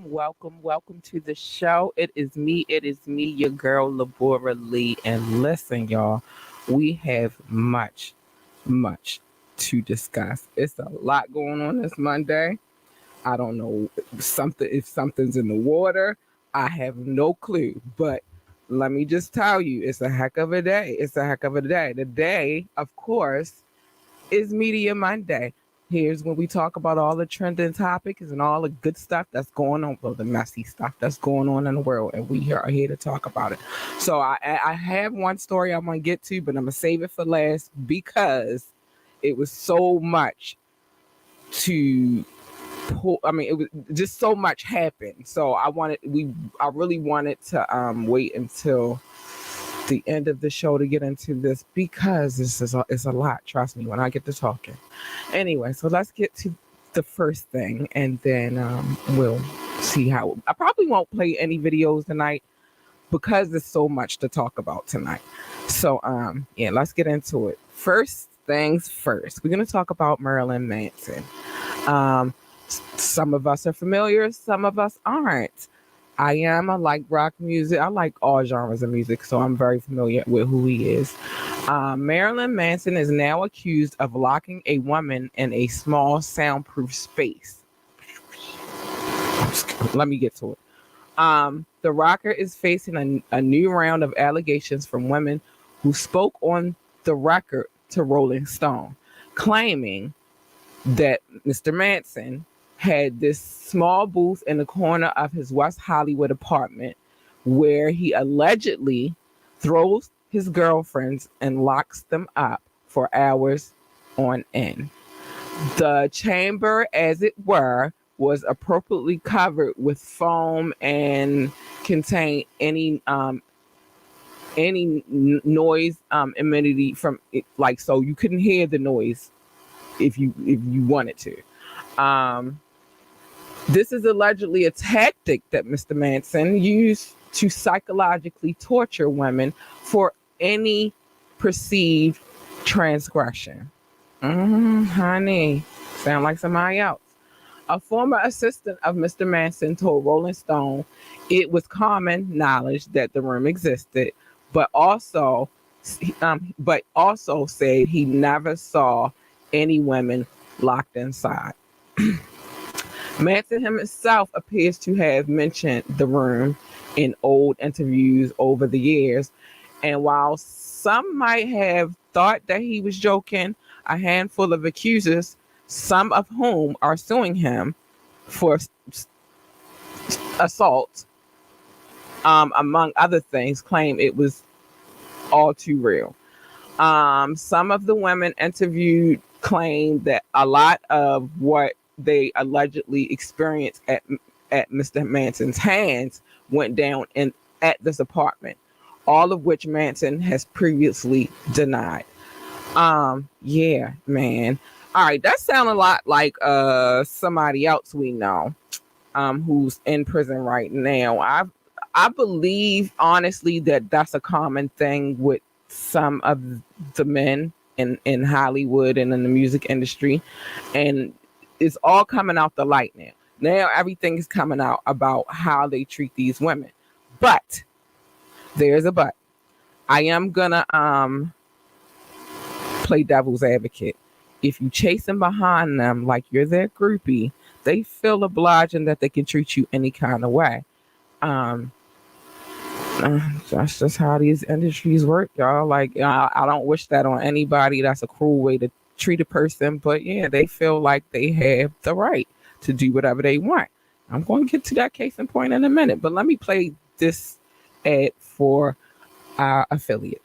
welcome to the show. It is me, your girl, Labora Lee. And listen, y'all, we have much to discuss. It's a lot going on this Monday. I don't know if something's in the water. I have no clue. But let me just tell you, it's a heck of a day. It's a heck of a day. The day, of course, is Media Monday. Here's when we talk about all the trending topics and all the good stuff that's going on, well, the messy stuff that's going on in the world, and we are here to talk about it. So I have one story I'm gonna get to, but I'm gonna save it for last because it was so much to pull. I mean, it was just so much happened. So I really wanted to wait until the end of the show to get into this because it's a lot. Trust me when I get to talking. Anyway, so let's get to the first thing, and then we'll see how. I probably won't play any videos tonight because there's so much to talk about tonight. So yeah, let's get into it. First things first, we're gonna talk about Marilyn Manson. Some of us are familiar, some of us aren't. I like rock music. I like all genres of music, so I'm very familiar with who he is. Marilyn Manson is now accused of locking a woman in a small soundproof space. Let me get to it. The rocker is facing a new round of allegations from women who spoke on the record to Rolling Stone, claiming that Mr. Manson had this small booth in the corner of his West Hollywood apartment where he allegedly throws his girlfriends and locks them up for hours on end. The chamber, as it were, was appropriately covered with foam and contained any noise immunity from it, like, so you couldn't hear the noise if you wanted to. This is allegedly a tactic that Mr. Manson used to psychologically torture women for any perceived transgression. Honey, sound like somebody else. A former assistant of Mr. Manson told Rolling Stone it was common knowledge that the room existed, but also said he never saw any women locked inside. Manson himself appears to have mentioned the room in old interviews over the years, and while some might have thought that he was joking, a handful of accusers, some of whom are suing him for assault, among other things, claim it was all too real. Some of the women interviewed claim that a lot of what they allegedly experienced at Mr. Manson's hands went down at this apartment, all of which Manson has previously denied. Yeah, man. All right, that sounds a lot like somebody else we know who's in prison right now. I believe honestly that that's a common thing with some of the men in Hollywood and in the music industry, and it's all coming out the light now. Now everything is coming out about how they treat these women. But there's a but. I am gonna play devil's advocate. If you chasing behind them like you're their groupie, they feel obliging that they can treat you any kind of way. That's just how these industries work, y'all. Like, I don't wish that on anybody. That's a cruel way to treat a person, but yeah, they feel like they have the right to do whatever they want. I'm going to get to that case in point in a minute, but let me play this ad for our affiliate.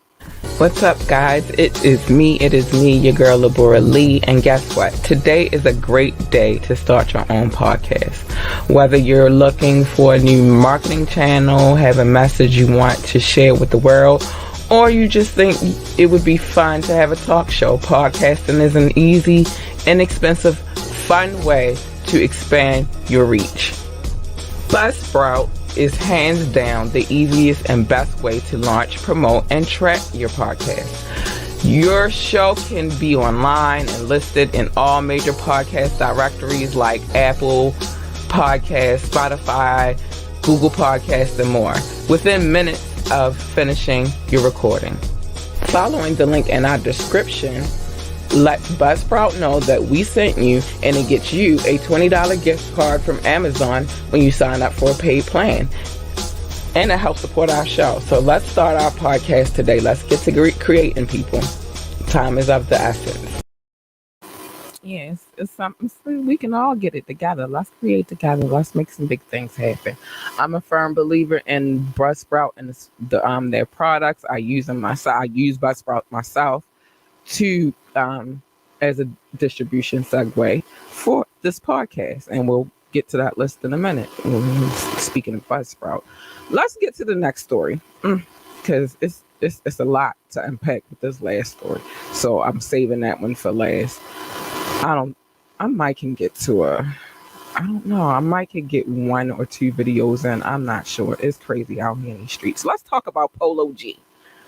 What's up, guys? It is me, your girl, Labora Lee, and guess what? Today is a great day to start your own podcast. Whether you're looking for a new marketing channel, have a message you want to share with the world, or you just think it would be fun to have a talk show, podcasting is an easy, inexpensive, fun way to expand your reach. Buzzsprout is hands down the easiest and best way to launch, promote, and track your podcast. Your show can be online and listed in all major podcast directories like Apple, Podcasts, Spotify, Google Podcasts, and more within minutes of finishing your recording. Following the link in our description, let Buzzsprout know that we sent you, and it gets you a $20 gift card from Amazon when you sign up for a paid plan. And it helps support our show. So let's start our podcast today. Let's get to creating, people. Time is of the essence. Yes, it's something we can all get it together. Let's create together. Let's make some big things happen. I'm a firm believer in Buzzsprout and their products. I use them myself. I use Buzzsprout myself to as a distribution segue for this podcast, and we'll get to that list in a minute. Speaking of Buzzsprout, let's get to the next story because it's a lot to unpack with this last story. So I'm saving that one for last. I might can get to I don't know. I might can get 1 or 2 videos in. I'm not sure. It's crazy out here in the streets. Let's talk about Polo G.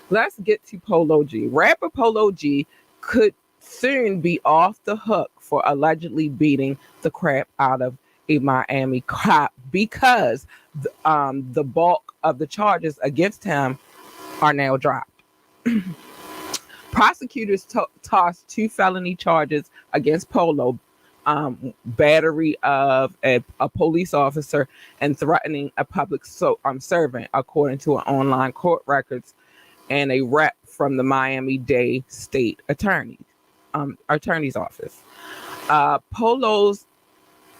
Let's get to Polo G. Rapper Polo G could soon be off the hook for allegedly beating the crap out of a Miami cop because the bulk of the charges against him are now dropped. Prosecutors tossed 2 felony charges against Polo, battery of a police officer and threatening a public servant, according to an online court records and a rep from the Miami-Dade State Attorney's Office. Polo's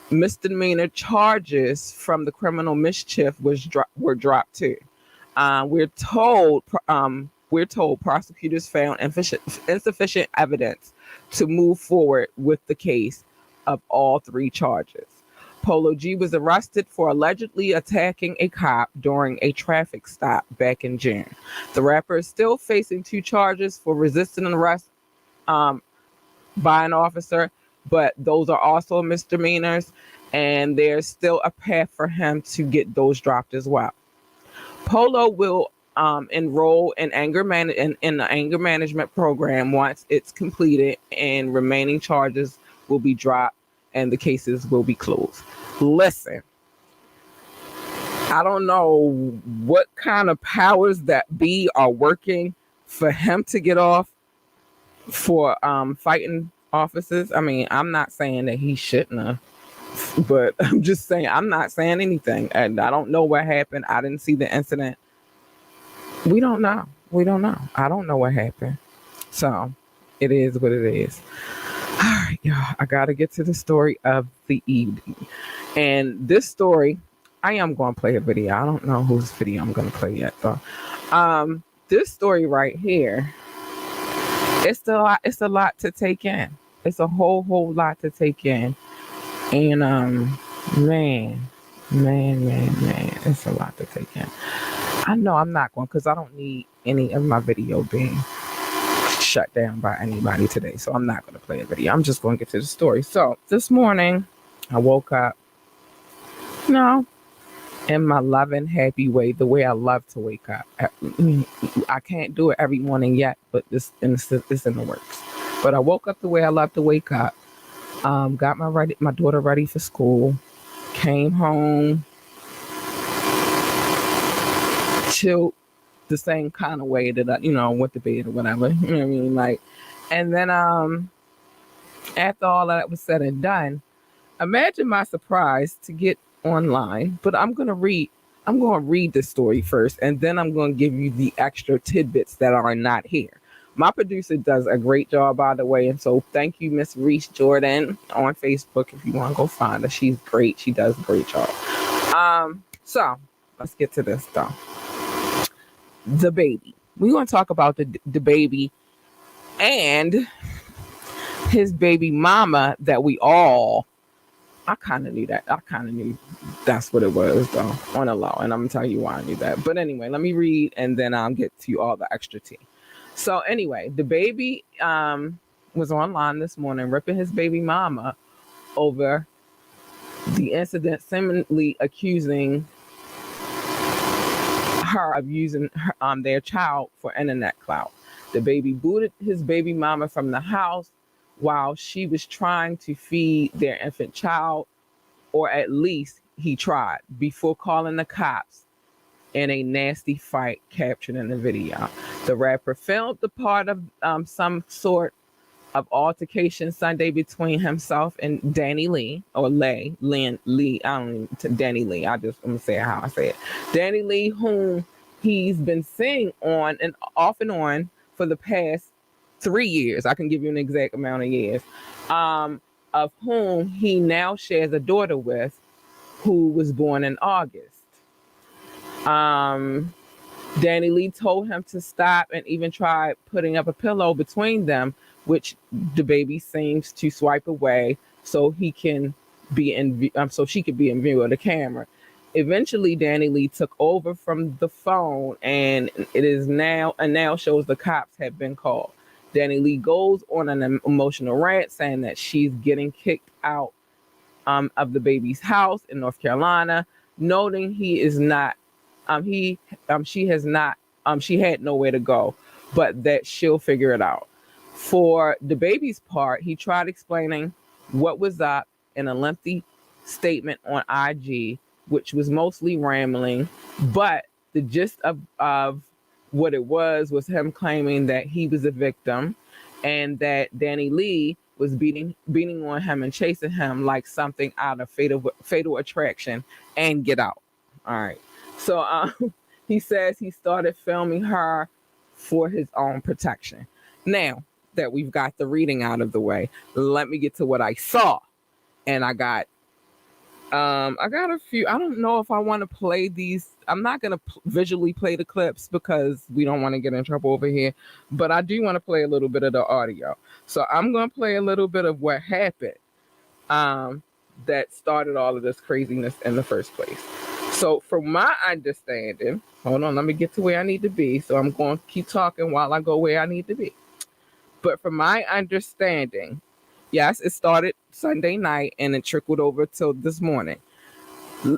misdemeanor charges from the criminal mischief were dropped too. We're told prosecutors found insufficient evidence to move forward with the case of all 3 charges. Polo G was arrested for allegedly attacking a cop during a traffic stop back in June. The rapper is still facing 2 charges for resisting arrest by an officer, but those are also misdemeanors, and there's still a path for him to get those dropped as well. Polo will enroll in in the anger management program once it's completed, and remaining charges will be dropped and the cases will be closed. Listen, I don't know what kind of powers that be are working for him to get off for fighting officers. I mean, I'm not saying that he shouldn't have, but I'm just saying I'm not saying anything, and I don't know what happened. I didn't see the incident. We don't know. I don't know what happened. So it is what it is. All right, y'all. I got to get to the story of the evening. And this story, I am going to play a video. I don't know whose video I'm going to play yet, though. This story right here, it's a lot to take in. It's a whole lot to take in. And man, it's a lot to take in. I know I'm not going, because I don't need any of my video being shut down by anybody today. So I'm not going to play a video. I'm just going to get to the story. So this morning, I woke up, in my loving, happy way, the way I love to wake up. I can't do it every morning yet, but it's in the works. But I woke up the way I love to wake up. Got my daughter ready for school. Came home. Chilled the same kind of way that I, went to bed or whatever. You know what I mean? Like, and then after all that was said and done, imagine my surprise to get online. But I'm gonna read the story first, and then I'm gonna give you the extra tidbits that are not here. My producer does a great job, by the way, and so thank you, Miss Reese Jordan, on Facebook. If you want to go find her, she's great. She does a great job. So let's get to this though. The baby. We're going to talk about the baby and his baby mama that I kind of knew that. I kind of knew that's what it was, though, on a low. And I'm going to tell you why I knew that. But anyway, let me read, and then I'll get to all the extra tea. So anyway, the baby was online this morning ripping his baby mama over the incident, seemingly accusing her of using their child for internet clout. The baby booted his baby mama from the house while she was trying to feed their infant child. or at least he tried, before calling the cops in a nasty fight captured in the video. The rapper filmed the part of some sort of altercation Sunday between himself and Danny Lee, or Lee. I don't even, Danny Lee. I'm gonna say it how I say it. Danny Lee, whom he's been seeing on and off and on for the past 3 years. I can give you an exact amount of years. Of whom he now shares a daughter with, who was born in August. Danny Lee told him to stop and even tried putting up a pillow between them, which the baby seems to swipe away so he can be in so she could be in view of the camera. Eventually, Danny Lee took over from the phone, and it is now shows the cops have been called. Danny Lee goes on an emotional rant saying that she's getting kicked out of the baby's house in North Carolina, noting he is not she had nowhere to go, but that she'll figure it out. For the baby's part, he tried explaining what was up in a lengthy statement on IG, which was mostly rambling, but the gist of what it was him claiming that he was a victim and that Danny Lee was beating on him and chasing him like something out of Fatal Attraction and Get Out. All right. So he says he started filming her for his own protection. Now that we've got the reading out of the way, let me get to what I saw. And I got a few. I don't know if I want to play these. I'm not going to visually play the clips because we don't want to get in trouble over here. But I do want to play a little bit of the audio. So I'm going to play a little bit of what happened that started all of this craziness in the first place. So from my understanding, hold on, let me get to where I need to be. So I'm going to keep talking while I go where I need to be. But from my understanding, yes, it started Sunday night and it trickled over till this morning.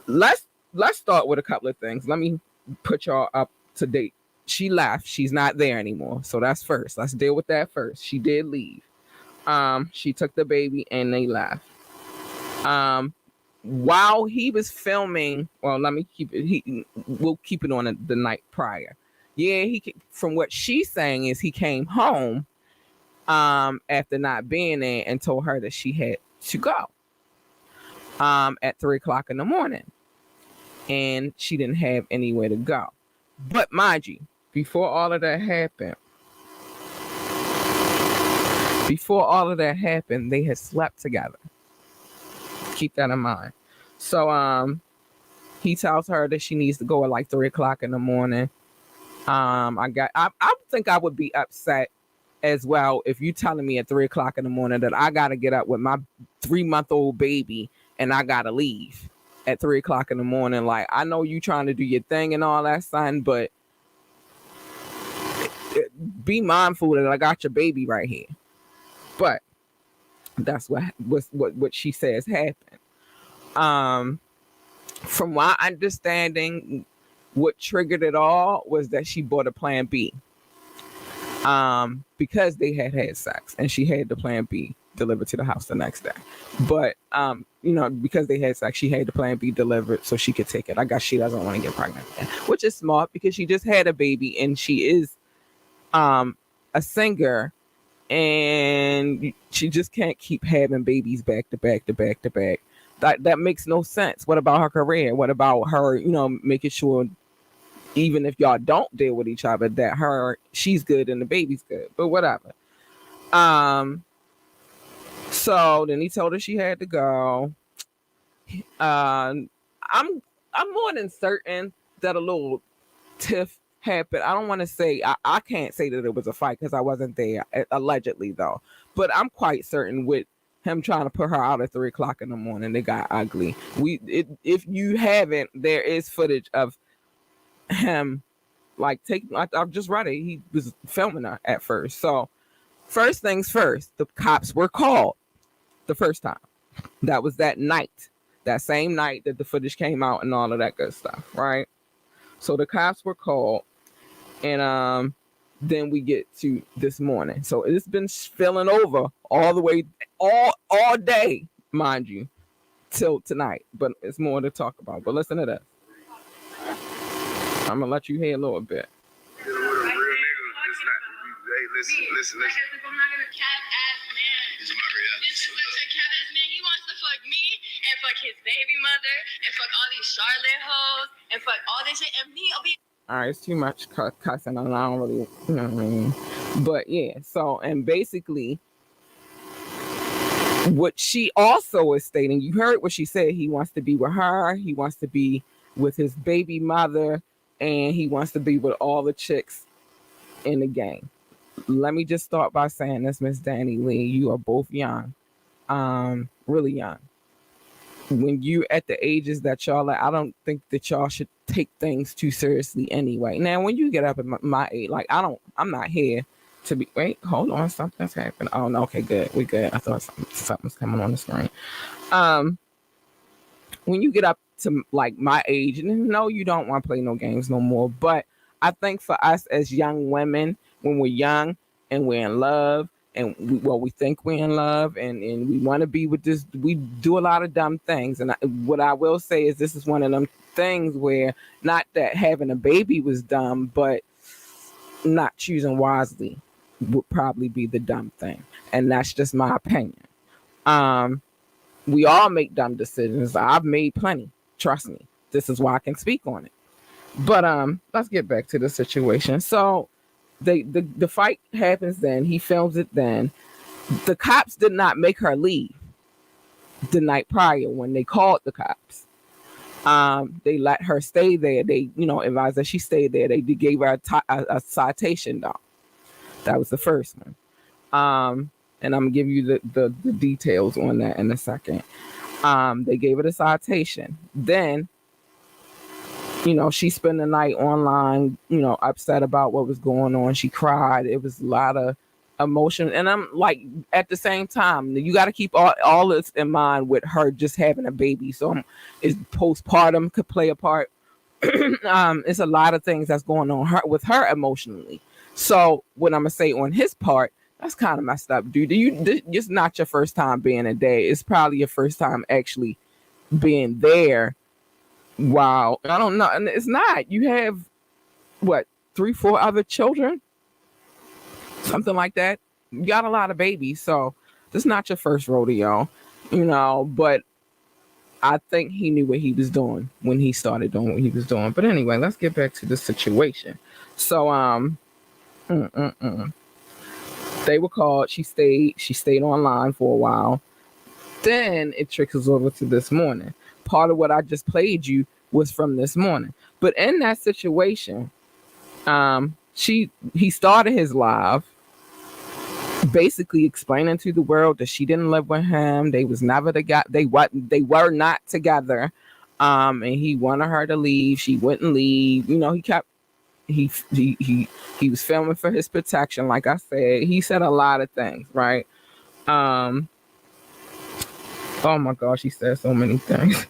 Let's start with a couple of things. Let me put y'all up to date. She left. She's not there anymore. So that's first. Let's deal with that first. She did leave. She took the baby and they left. While he was filming, well, let me keep it. We'll keep it on the night prior. Yeah, from what she's saying is he came home after not being there and told her that she had to go at 3:00 in the morning, and she didn't have anywhere to go. But mind you, before all of that happened, they had slept together. Keep that in mind. So he tells her that she needs to go at like 3:00 in the morning. I think I would be upset as well if you telling me at 3:00 in the morning that I gotta get up with my 3-month-old baby and I gotta leave at 3:00 in the morning. Like, I know you trying to do your thing and all that, son, but be mindful that I got your baby right here. But that's what she says happened. From my understanding, what triggered it all was that she bought a plan B. Because they had sex and she had the plan B delivered to the house the next day. But because they had sex, she had the plan B delivered so she could take it. I guess she doesn't want to get pregnant again, which is smart because she just had a baby and she is a singer, and she just can't keep having babies back to back to back to back. That makes no sense. What about her career? What about her, making sure even if y'all don't deal with each other, that she's good and the baby's good? But whatever. So then he told her she had to go. I'm more than certain that a little tiff happened. I don't want to say, I can't say that it was a fight because I wasn't there, allegedly though. But I'm quite certain with him trying to put her out at 3:00 in the morning, they got ugly. If you haven't, there is footage of him I've just read it. He was filming her at first. So first things first, the cops were called the first time. That was that night, that same night that the footage came out and all of that good stuff, right? So the cops were called, and then we get to this morning. So it's been spilling over all the way, all day, mind you. till tonight, but it's more to talk about. But listen to this. I'm gonna let you hear a little bit. With a real nigga, it's not. Hey, listen. I'm not gonna cat ass man. This is my reality. This is such a cat ass man. He wants to fuck me and fuck his baby mother and fuck all these Charlotte hoes and fuck all this shit and me. I'll be. All right, it's too much cussing, and I don't really, you know what I mean. But yeah, so and basically, what she also is stating, you heard what she said. He wants to be with her. He wants to be with his baby mother, and he wants to be with all the chicks in the game. Let me just start by saying this, Miss Danny Lee, you are both young, really young. When you at the ages that y'all are, I don't think that y'all should take things too seriously anyway. Now, when you get up at my age, like I'm not here to be. Wait, hold on, something's happening. Oh no, okay, good, we good. I thought something's coming on the screen. When you get up to like my age, and no, you don't want to play no games no more. But I think for us as young women, when we're young and we're in love, and we think we're in love, and we want to be with this, we do a lot of dumb things. And what I will say is this is one of them things where not that having a baby was dumb, but not choosing wisely would probably be the dumb thing. And that's just my opinion. We all make dumb decisions. I've made plenty. Trust me. This is why I can speak on it. But let's get back to the situation. So the fight happens then. He films it then. The cops did not make her leave the night prior when they called the cops. They let her stay there. They, advised that she stayed there. They gave her a citation, though. That was the first one. And I'm gonna give you the details on that in a second. They gave her the citation. Then, she spent the night online, upset about what was going on. She cried. It was a lot of emotion. And I'm like, at the same time, you got to keep all this in mind with her just having a baby. So is postpartum could play a part. It's a lot of things that's going on with her emotionally. So what I'm gonna say on his part, that's kind of messed up, dude. It's not your first time being a dad. It's probably your first time actually being there. Wow. I don't know. And it's not. You have, what, 3-4 other children? Something like that. You got a lot of babies. So this is not your first rodeo, but I think he knew what he was doing when he started doing what he was doing. But anyway, let's get back to the situation. So, they were called. She stayed online for a while. Then it trickles over to this morning. Part of what I just played you was from this morning. But in that situation, he started his live basically explaining to the world that she didn't live with him. They was never together. They were not together. And he wanted her to leave. She wouldn't leave. He was filming for his protection, like I said. He said a lot of things, right? Oh my gosh, he said so many things.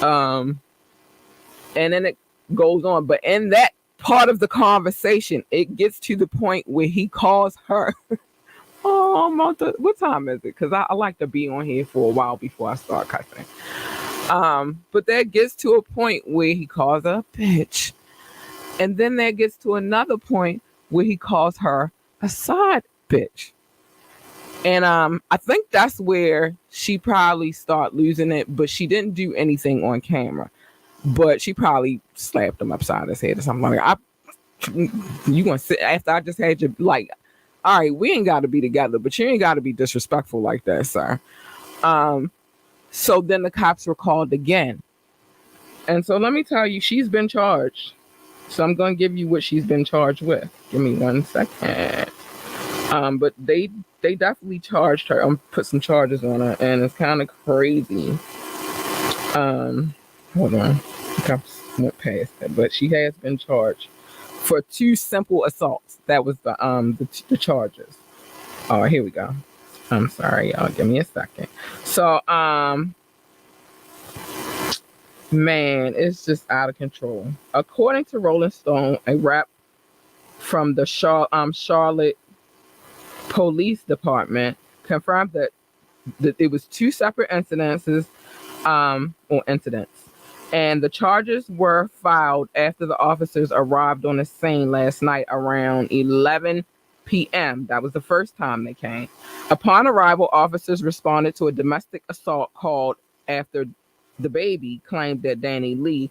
And then it goes on. But in that part of the conversation, it gets to the point where he calls her. Oh, Martha, what time is it? Because I like to be on here for a while before I start cussing. But that gets to a point where he calls her a bitch. And then that gets to another point where he calls her a side bitch. And I think that's where she probably started losing it, but she didn't do anything on camera. But she probably slapped him upside his head or something like that. You gonna sit after I just had you like, all right, we ain't got to be together, but you ain't got to be disrespectful like that, sir. So then the cops were called again. And so let me tell you, she's been charged. So I'm going to give you what she's been charged with. Give me 1 second. But they definitely charged her. Put some charges on her, and it's kind of crazy. Hold on. I think I went past that, but she has been charged for 2 simple assaults. That was the charges. Oh, here we go. I'm sorry, y'all. Give me a second. So, man, it's just out of control. According to Rolling Stone, a rep from the Charlotte Police Department confirmed that it was 2 separate incidences or incidents. And the charges were filed after the officers arrived on the scene last night around 11 p.m. That was the first time they came. Upon arrival, officers responded to a domestic assault called after the baby claimed that Danny Lee,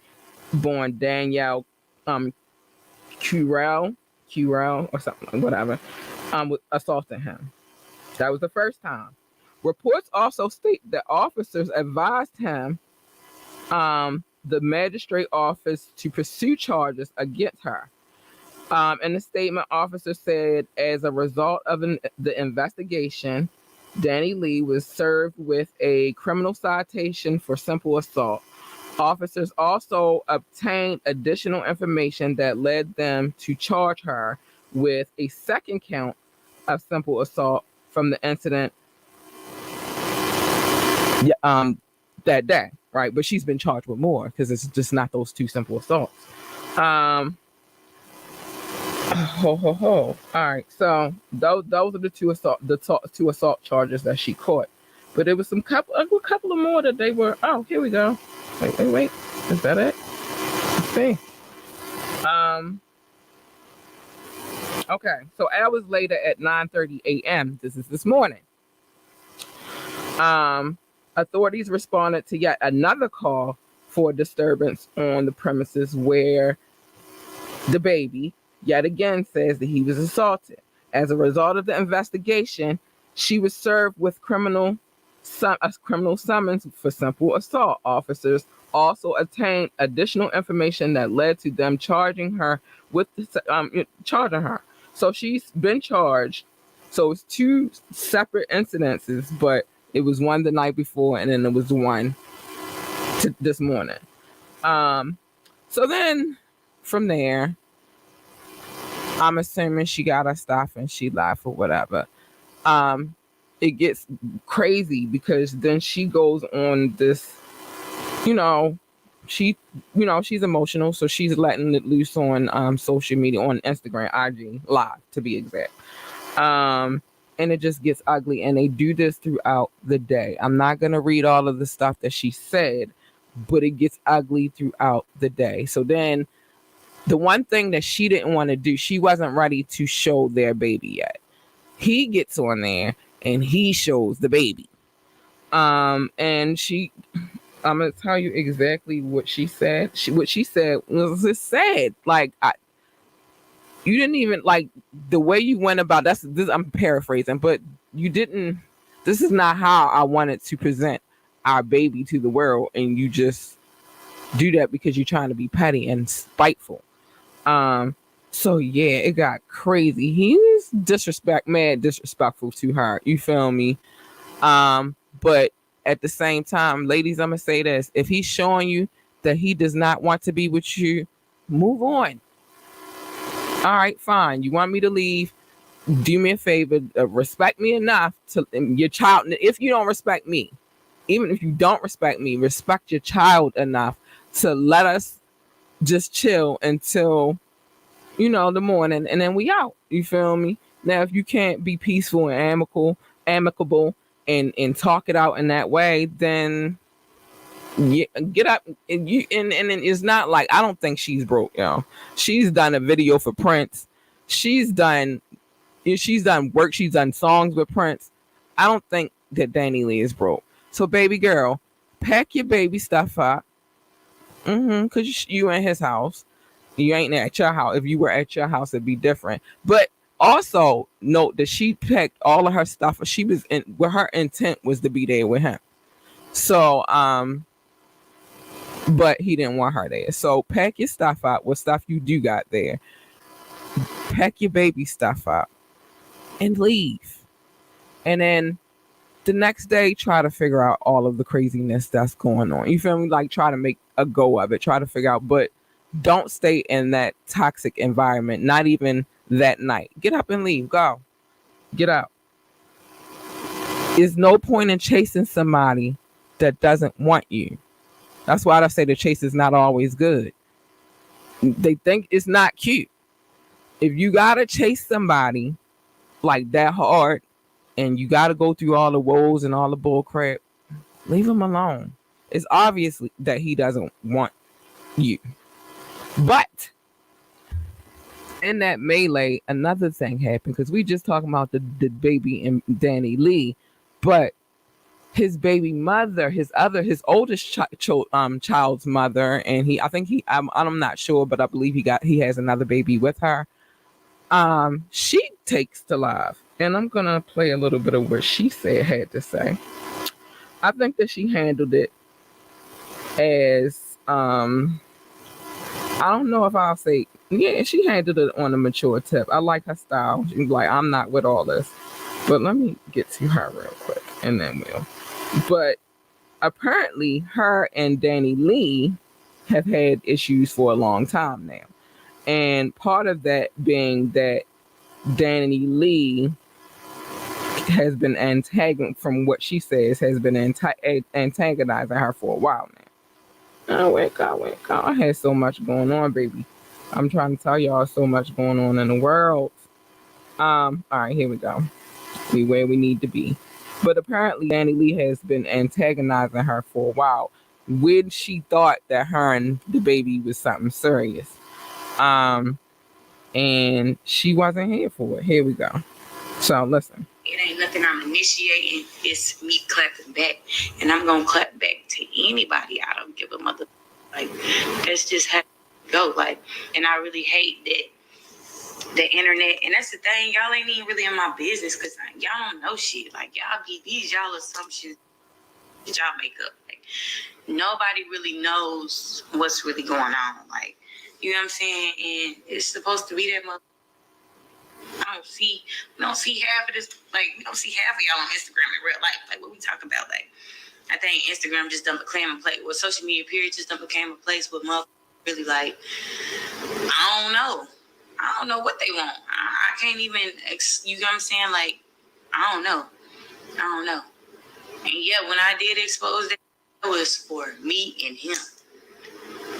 born Danielle Curel, Curel or something, whatever, assaulted him. That was the first time. Reports also state that officers advised him, the magistrate office, to pursue charges against her. In the statement, officers said as a result of the investigation, Danny Lee was served with a criminal citation for simple assault. Officers also obtained additional information that led them to charge her with a second count of simple assault from the incident, that day, right? But she's been charged with more because it's just not those two simple assaults. Ho ho ho! All right, so those are the two assault charges that she caught, but there was a couple of more that they were. Oh, here we go. Wait. Is that it? Let's see. Okay, so hours later at 9:30 a.m. This is this morning. Authorities responded to yet another call for disturbance on the premises where the baby yet again says that he was assaulted. As a result of the investigation, she was served with a criminal summons for simple assault. Officers also obtained additional information that led to them charging her. So she's been charged. So it's two separate incidences, but it was one the night before, and then there was one this morning. So then from there, I'm assuming she got her stuff and she left or whatever. It gets crazy because then she goes on this, she's emotional, so she's letting it loose on social media, on Instagram, IG Live to be exact. And it just gets ugly, and they do this throughout the day. I'm not gonna read all of the stuff that she said, but it gets ugly throughout the day. So then the one thing that she didn't want to do, she wasn't ready to show their baby yet. He gets on there and he shows the baby. And I'm gonna tell you exactly what she said. What she said was just sad. Like, you didn't even, like, the way you went about this. I'm paraphrasing, but you didn't. This is not how I wanted to present our baby to the world, and you just do that because you're trying to be petty and spiteful. So yeah, it got crazy. He was mad disrespectful to her. You feel me? But at the same time, ladies, I'm gonna say this: if he's showing you that he does not want to be with you, move on. All right, fine. You want me to leave? Do me a favor. Respect me enough to your child. If you don't respect me, even if you don't respect me, respect your child enough to let us just chill until, the morning, and then we out. You feel me? Now, if you can't be peaceful and amicable and talk it out in that way, then get up. And it's not like, I don't think she's broke, She's done a video for Prince. She's done work. She's done songs with Prince. I don't think that Danny Lee is broke. So, baby girl, pack your baby stuff up. Because you in his house. You ain't at your house. If you were at your house, it'd be different. But also note that she packed all of her stuff. She was where her intent was to be there with him. So, but he didn't want her there. So pack your stuff up. What stuff you do got there? Pack your baby stuff up and leave. And then the next day, try to figure out all of the craziness that's going on. You feel me? Like, try to make a go of it. Try to figure out, but don't stay in that toxic environment. Not even that night. Get up and leave. Go. Get out. There's no point in chasing somebody that doesn't want you. That's why I say the chase is not always good. They think it's not cute. If you gotta chase somebody like that hard, and you gotta go through all the woes and all the bull crap, leave them alone. It's obviously that he doesn't want you. But in that melee, another thing happened because we just talking about the baby and Danny Lee, but his baby mother, his oldest child's mother, and I'm not sure, but I believe he has another baby with her. She takes to live, and I'm gonna play a little bit of what she had to say. I think that she handled it as I don't know if I'll say, yeah, she handled it on a mature tip. I like her style. She's like, I'm not with all this. But let me get to her real quick, and then we'll. But apparently, her and Danny Lee have had issues for a long time now. And part of that being that Danny Lee has been from what she says, has been antagonizing her for a while now. Oh, wake up. I had so much going on, baby. I'm trying to tell y'all so much going on in the world. All right, here we go. We where we need to be. But apparently Danny Lee has been antagonizing her for a while when she thought that her and the baby was something serious. And she wasn't here for it. Here we go. So listen. It ain't nothing I'm initiating. It's me clapping back. And I'm going to clap back to anybody. I don't give a mother. Like, that's just how it go. Like, and I really hate that the internet. And that's the thing. Y'all ain't even really in my business because y'all don't know shit. Like, y'all assumptions that y'all make up. Like, nobody really knows what's really going on. Like, you know what I'm saying? And it's supposed to be that mother. We don't see half of this, like, we don't see half of y'all on Instagram in real life. Like, what we talking about? Like, I think Instagram just done became a place, well, social media period just done became a place where motherfuckers really, like, I don't know what they want. I can't even, you know what I'm saying? Like, I don't know. And yeah, when I did expose that, it was for me and him.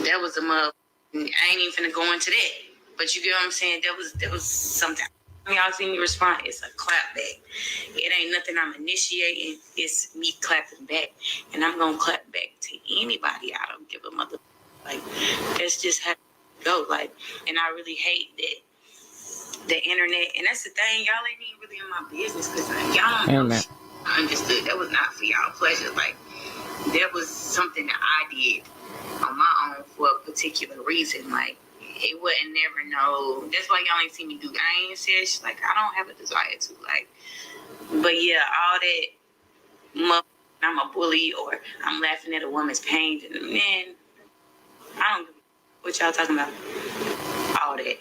That was a mother. I ain't even finna go into that. But you get what I'm saying? That was something. Y'all see me respond, it's a clap back. It ain't nothing I'm initiating. It's me clapping back. And I'm going to clap back to anybody. I don't give a mother. Like, that's just how it go. Like, and I really hate that the internet. And that's the thing. Y'all ain't even really in my business because y'all don't know. I understood. That was not for y'all pleasure. Like, that was something that I did on my own for a particular reason. Like, it wouldn't never know. That's why y'all ain't see me do. I ain't said shit. Like, I don't have a desire to. Like, but yeah, all that. I'm a bully or I'm laughing at a woman's pain. Man, I don't. What y'all talking about? All that.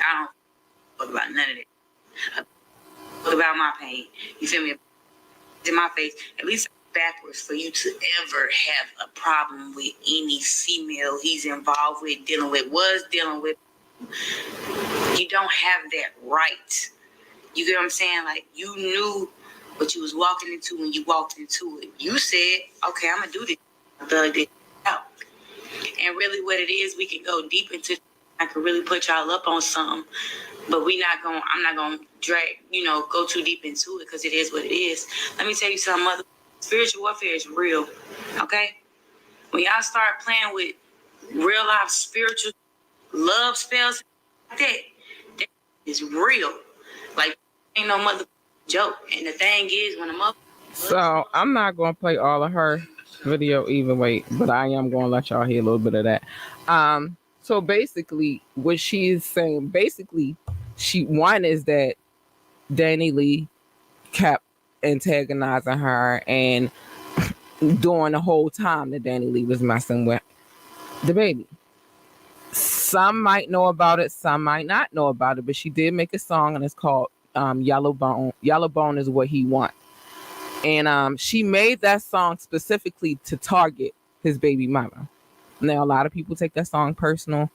I don't talk about none of that. I talk about my pain. You feel me? In my face. At least backwards for you to ever have a problem with any female he's involved with, was dealing with. You don't have that right. You get what I'm saying? Like, you knew what you was walking into when you walked into it. You said, okay, I'm going to do this. Thug this out. And really what it is, we can go deep into, I could really put y'all up on something, but I'm not going to drag, go too deep into it because it is what it is. Let me tell you something, mother. Spiritual warfare is real, okay? When y'all start playing with real life spiritual love spells, that is real. Like, ain't no mother joke. And the thing is, when a mother... So, I'm not going to play all of her video either way, but I am going to let y'all hear a little bit of that. So, basically, what she is saying, one is that Danny Lee kept antagonizing her, and during the whole time that Danny Lee was messing with the baby. Some might know about it, some might not know about it, but she did make a song and it's called Yellow Bone. Yellow Bone is what he wants. And she made that song specifically to target his baby mama. Now, a lot of people take that song personal.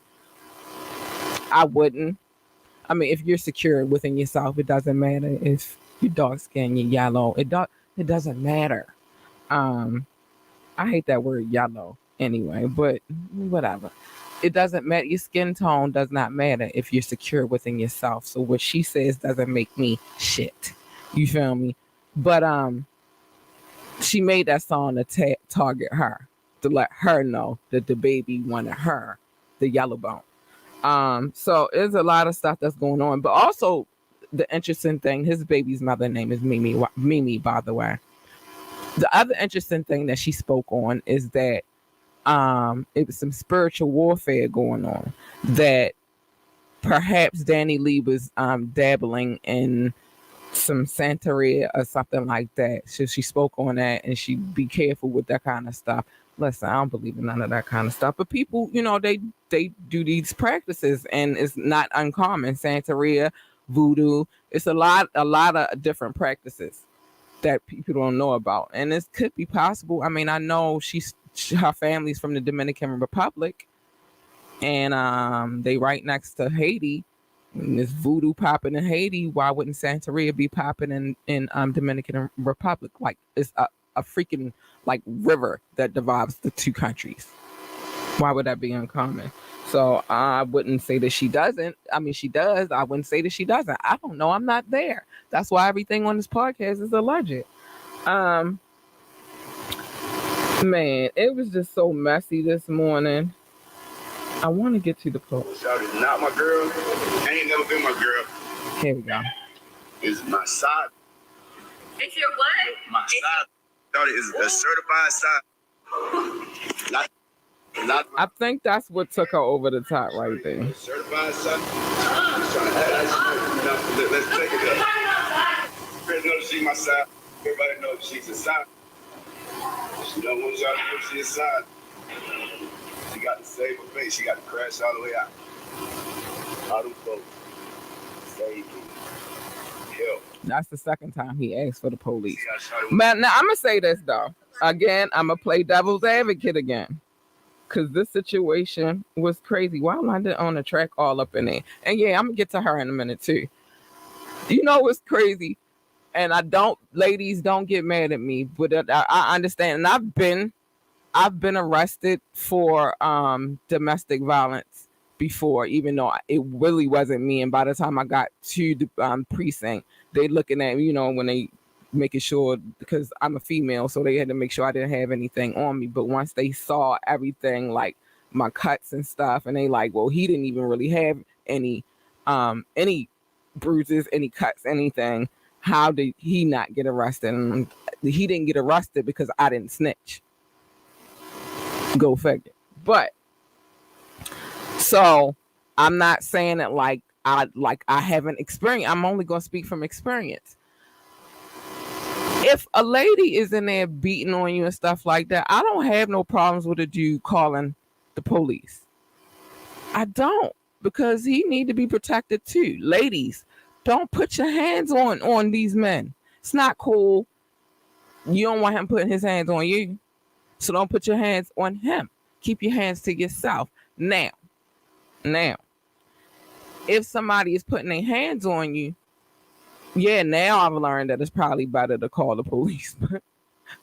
I wouldn't. I mean, if you're secure within yourself, it doesn't matter if you're dark skinned, you're yellow. It doesn't matter. I hate that word yellow anyway, but whatever. It doesn't matter. Your skin tone does not matter if you're secure within yourself. So what she says doesn't make me shit. You feel me? But she made that song to target her, to let her know that the baby wanted her, the yellow bone. So there's a lot of stuff that's going on, but also the interesting thing, his baby's mother name is Mimi, by the way. The other interesting thing that she spoke on is that it was some spiritual warfare going on, that perhaps Danny Lee was dabbling in some Santeria or something like that. So she spoke on that, and she be careful with that kind of stuff. Listen, I don't believe in none of that kind of stuff, but people, they do these practices, and it's not uncommon. Santeria, voodoo, it's a lot of different practices that people don't know about, and this could be possible. I mean, I know her family's from the Dominican Republic, and they right next to Haiti. And this voodoo popping in Haiti, why wouldn't Santeria be popping in Dominican Republic? Like, it's a freaking like river that divides the two countries. Why would that be uncommon? So I wouldn't say that she doesn't. I mean, she does. I wouldn't say that she doesn't. I don't know. I'm not there. That's why everything on this podcast is alleged. Man, it was just so messy this morning. I want to get to the post. Shawty's not my girl. Ain't never been my girl. Here we go. It's my side. It's your what? My side. Shawty is a certified side. I think that's what took her over the top right there. Certified side. Let's take it up. Everybody knows she's my side. Everybody knows she's a side. She don't want y'all to know she's a side. She got to save her face. She got to crash all the way out. All them folks. Save me. Help. That's the second time he asked for the police. Man, now I'm going to say this, though. Again, I'm going to play devil's advocate again. Because this situation was crazy. Why am I on the track all up in there? And yeah, I'm going to get to her in a minute, too. You know what's crazy? And ladies, don't get mad at me. But I understand. And I've been arrested for domestic violence before, even though it really wasn't me. And by the time I got to the precinct, they looking at me, when they making sure, because I'm a female, so they had to make sure I didn't have anything on me. But once they saw everything, like my cuts and stuff, and they like, well, he didn't even really have any bruises, any cuts, anything. How did he not get arrested? And he didn't get arrested because I didn't snitch. Go figure. But so I'm not saying it like I haven't experienced. I'm only going to speak from experience. If a lady is in there beating on you and stuff like that, I don't have no problems with a dude calling the police. I don't, because he need to be protected too. Ladies, don't put your hands on these men. It's not cool. You don't want him putting his hands on you. So don't put your hands on him. Keep your hands to yourself. Now, if somebody is putting their hands on you, yeah, now I've learned that it's probably better to call the police.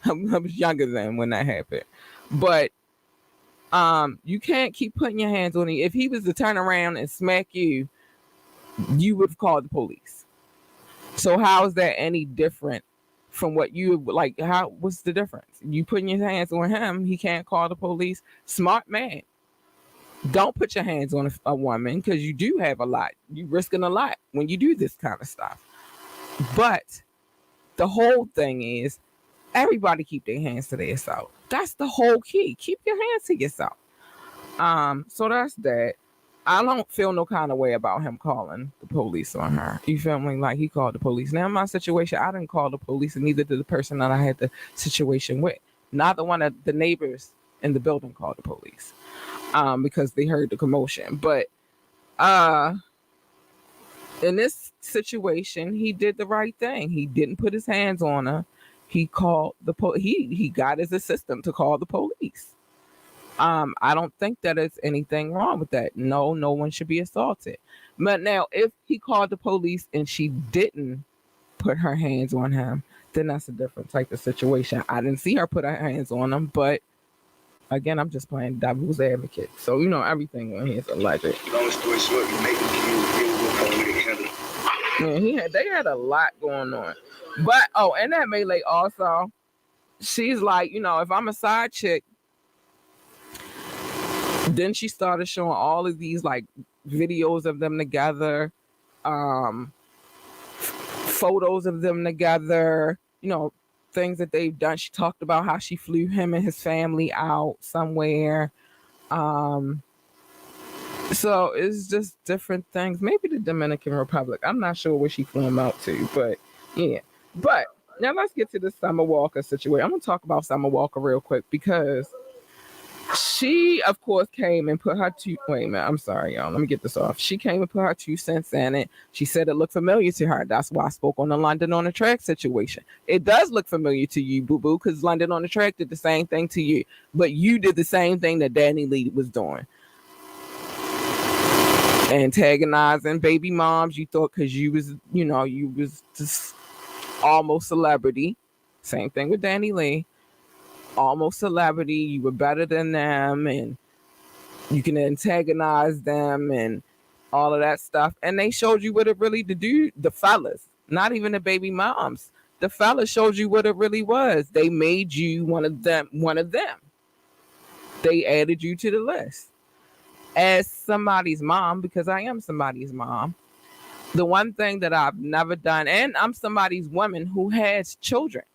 I was younger then when that happened. But you can't keep putting your hands on him. If he was to turn around and smack you, you would have called the police. So how is that any different from what you like? What's the difference? You putting your hands on him, he can't call the police. Smart man. Don't put your hands on a woman, because you do have a lot. You're risking a lot when you do this kind of stuff. But the whole thing is, everybody keep their hands to themselves. That's the whole key. Keep your hands to yourself. So that's that. I don't feel no kind of way about him calling the police on her. You feel me? Like, he called the police. Now, in my situation, I didn't call the police, and neither did the person that I had the situation with. Neither one of the neighbors in the building called the police, because they heard the commotion. But in this situation, he did the right thing. He didn't put his hands on her. He called the he got his assistant to call the police. I don't think that there's anything wrong with that. No one should be assaulted. But now, if he called the police and she didn't put her hands on him, then that's a different type of situation. I didn't see her put her hands on him, but again, I'm just playing devil's advocate. So, everything on here is alleged. Long story short, you make Man, they had a lot going on. But, and that melee also, she's like, if I'm a side chick, then she started showing all of these like videos of them together, um, photos of them together, things that they've done. She talked about how she flew him and his family out somewhere. Um, so it's just different things. Maybe the Dominican Republic. I'm not sure where she flew him out to, but yeah. But now let's get to the Summer Walker situation. I'm gonna talk about Summer Walker real quick because she, of course, came and put her two. Wait a minute, I'm sorry, y'all. Let me get this off. She came and put her 2 cents in it. She said it looked familiar to her. That's why I spoke on the London on the Track situation. It does look familiar to you, boo boo, because London on the Track did the same thing to you, but you did the same thing that Danny Lee was doing. Antagonizing baby moms. You thought because you was just almost celebrity. Same thing with Danny Lee. Almost celebrity. You were better than them, and you can antagonize them and all of that stuff. And they showed you what it really to do. The fellas, not even the baby moms. The fellas showed you what it really was. They made you one of them. They added you to the list. As somebody's mom, because I am somebody's mom, the one thing that I've never done, and I'm somebody's woman who has children.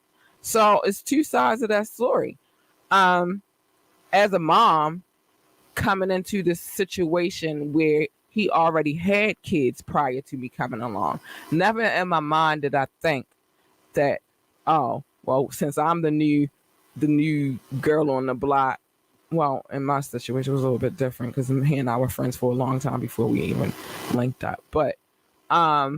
So it's two sides of that story. As a mom, coming into this situation where he already had kids prior to me coming along, never in my mind did I think that, oh, well, since I'm the new girl on the block. Well, in my situation, it was a little bit different because he and I were friends for a long time before we even linked up. But I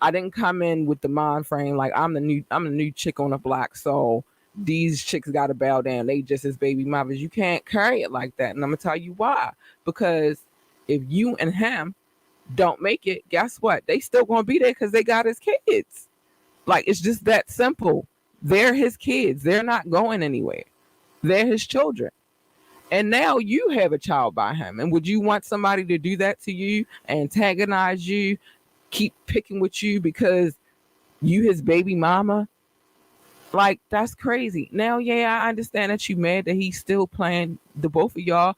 didn't come in with the mind frame like I'm the new chick on the block, so these chicks got to bow down. They just as baby mothers. You can't carry it like that, and I'm gonna tell you why. Because if you and him don't make it, guess what? They still gonna be there because they got his kids. Like, it's just that simple. They're his kids. They're not going anywhere. They're his children. And now you have a child by him. And would you want somebody to do that to you, antagonize you, keep picking with you because you his baby mama? Like, that's crazy. Now, yeah, I understand that you mad that he's still playing the both of y'all.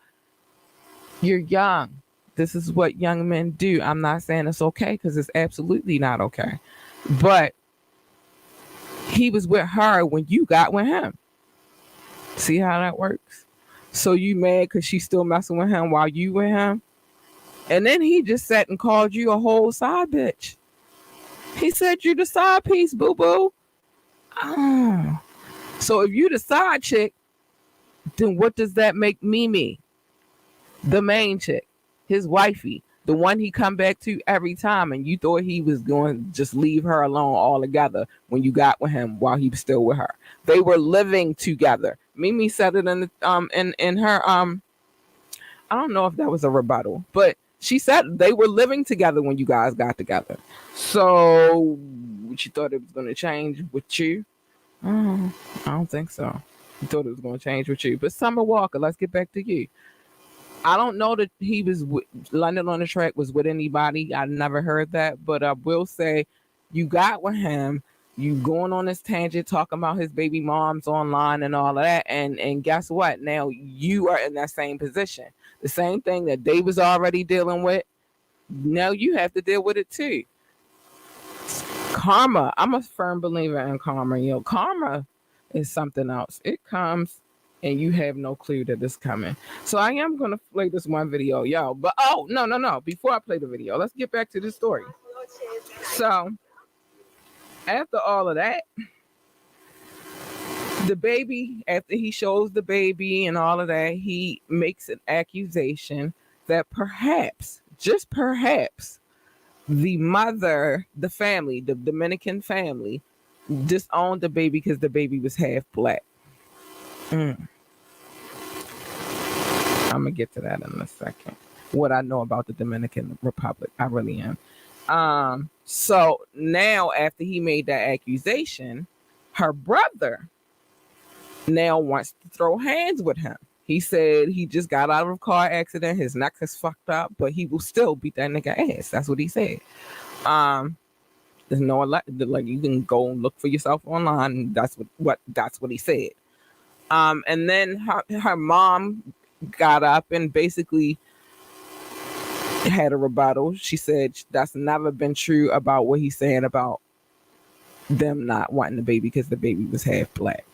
You're young. This is what young men do. I'm not saying it's okay because it's absolutely not okay. But he was with her when you got with him. See how that works? So you mad because she's still messing with him while you with him? And then he just sat and called you a whole side bitch. He said you the side piece, boo-boo. Oh. So if you the side chick, then what does that make me? The main chick, his wifey, the one he come back to every time, and you thought he was going to just leave her alone altogether when you got with him while he was still with her. They were living together. Mimi said it in the, in her I don't know if that was a rebuttal, but she said they were living together when you guys got together. So you thought it was going to change with you? I don't think so. You thought it was going to change with you. But Summer Walker, let's get back to you. I don't know that he was London on the Track was with anybody. I never heard that, but I will say you got with him. You going on this tangent talking about his baby moms online and all of that, and guess what? Now you are in that same position. The same thing that they was already dealing with. Now you have to deal with it too. Karma. I'm a firm believer in karma. Karma is something else. It comes and you have no clue that it's coming. So I am gonna play this one video, yo. But no. Before I play the video, let's get back to the story. So after all of that, the baby, after he shows the baby and all of that, he makes an accusation that perhaps, just perhaps, the mother, the family, the Dominican family, disowned the baby because the baby was half black. I'm gonna get to that in a second. What I know about the Dominican Republic, I really am. So now after he made that accusation, her brother now wants to throw hands with him. He said he just got out of a car accident. His neck is fucked up, but he will still beat that nigga ass. That's what he said. There's no like you can go and look for yourself online. That's what he said. And then her mom got up and basically had a rebuttal. She said that's never been true about what he's saying about them not wanting the baby because the baby was half black.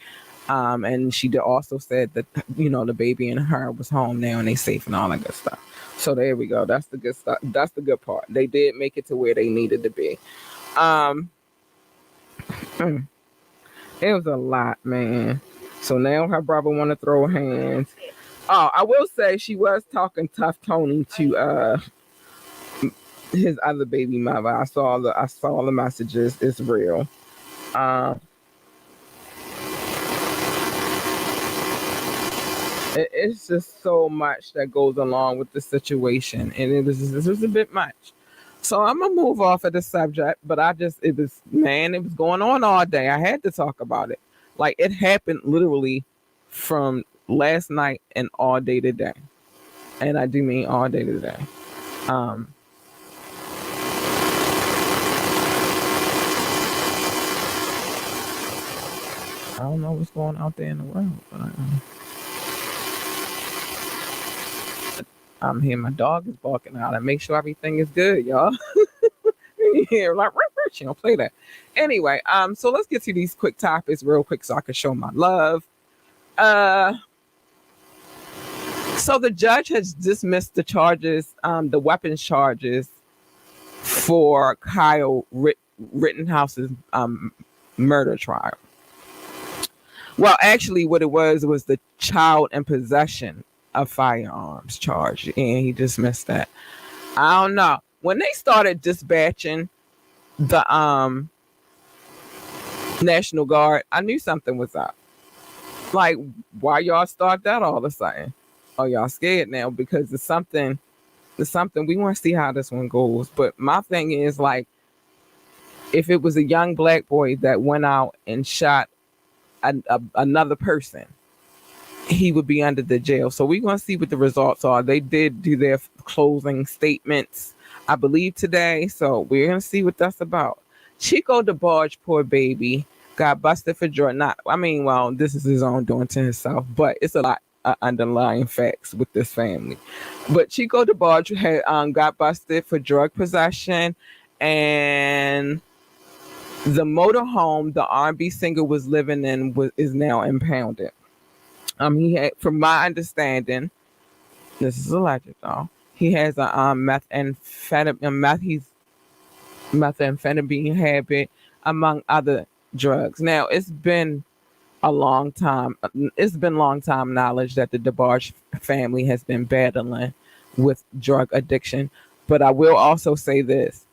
And she also said that, the baby and her was home now and they safe and all that good stuff. So there we go. That's the good stuff. That's the good part. They did make it to where they needed to be. Um, it was a lot, man. So now her brother want to throw hands. Oh, I will say she was talking tough Tony to his other baby mother. I saw the messages. It's real. Um, it's just so much that goes along with the situation, and this was a bit much. So I'm gonna move off of the subject, but it was going on all day. I had to talk about it. Like it happened literally from last night and all day today, and I do mean all day today. Um, I don't know what's going out there in the world, but I'm here. My dog is barking out. I make sure everything is good, y'all. Yeah, like she don't play that. Anyway, so let's get to these quick topics real quick so I can show my love. So the judge has dismissed the charges, the weapons charges for Kyle Rittenhouse's murder trial. Well, actually, what it was the child and possession of firearms charge, and he dismissed that. I don't know. When they started dispatching the National Guard, I knew something was up. Like, why y'all start that all of a sudden? Oh, y'all scared now because it's something. We want to see how this one goes. But my thing is, like, if it was a young black boy that went out and shot another person, he would be under the jail. So we're going to see what the results are. They did do their closing statements, I believe, today. So we're going to see what that's about. Chico DeBarge, poor baby, got busted for drug. This is his own doing to himself, but it's a lot of underlying facts with this family. But Chico DeBarge had got busted for drug possession, and the motorhome the R&B singer was living in is now impounded. He had, from my understanding, this is alleged though, he has a methamphetamine habit, among other drugs. Now, it's been long time knowledge that the DeBarge family has been battling with drug addiction. But I will also say this.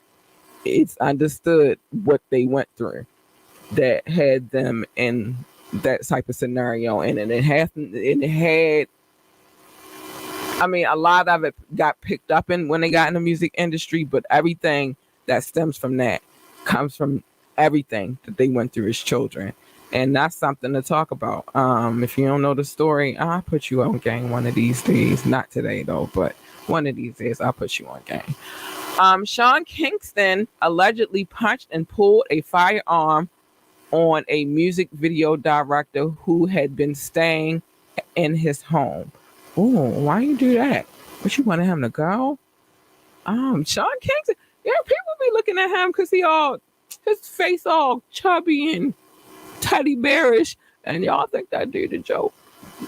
It's understood what they went through that had them in that type of scenario. And it had, a lot of it got picked up in when they got in the music industry, but everything that stems from that comes from everything that they went through as children. And that's something to talk about. If you don't know the story, I'll put you on game one of these days. Not today though, but one of these days I'll put you on game. Sean Kingston allegedly punched and pulled a firearm on a music video director who had been staying in his home. Oh, why you do that? But you wanted him to go? Sean Kingston. Yeah, people be looking at him because his face all chubby and teddy bearish, and y'all think that dude a joke.